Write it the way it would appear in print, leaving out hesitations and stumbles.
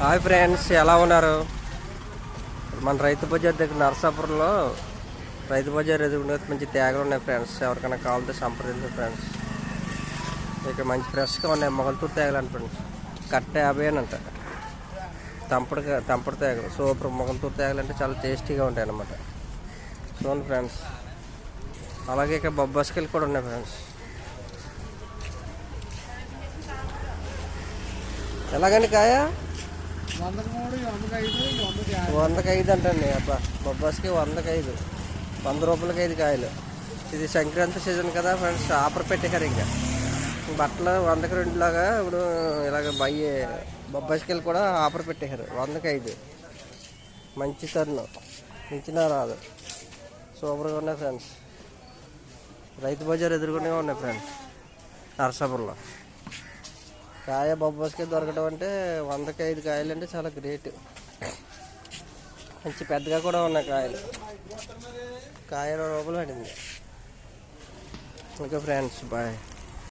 Hi friends, ఎలా ఉన్నారు? మన రైతు బజార్ దగ్గర నరసాపురంలో రైతు బజార్ ఎదుగుండే మంచి తేగలు ఉన్నాయి ఫ్రెండ్స్. ఎవరికైనా కావాలంటే సంప్రదించండి ఫ్రెండ్స్. ఇక్కడ మంచి ఫ్రెష్గా ఉన్నాయి మొగల్తూరు తేగలు అంట ఫ్రెండ్స్. కట్ట 50 అంట. తంపడు తేగలు సూపర్. మొగల్తూరు తేగలు అంటే చాలా టేస్టీగా ఉంటాయి అన్నమాట. చూడండి ఫ్రెండ్స్. అలాగే ఇక్కడ బొబ్బాస్కాయలు కూడా ఉన్నాయి ఫ్రెండ్స్. ఎలాగండి కాయ? 100కి 5 అంటండి. అబ్బా, బొబ్బాస్కి 100కి 5, 100 రూపాయలకి 5 కాయలు. ఇది సంక్రాంతి సీజన్ కదా ఫ్రెండ్స్, ఆఫర్ పెట్టేశారు. ఇంకా బట్టలు 100కి 2 లాగా ఇప్పుడు ఇలాగ బొబ్బాస్కాయలు కూడా ఆఫర్ పెట్టేశారు. 100కి 5 మంచి తరుణం, మించినా రాదు. సూపర్గా ఉన్నాయి ఫ్రెండ్స్. రైతు బజార్ ఎదురుగానే ఉన్నాయి ఫ్రెండ్స్ నరసాపురంలో. కాయ బొబ్బాస్కాయ దొరకడం అంటే 100కి 5 కాయలు అంటే చాలా గ్రేట్. మంచి పెద్దగా కూడా ఉన్నాయి కాయలు. కాయ 20 రూపాయలు పడింది. Okay friends, bye.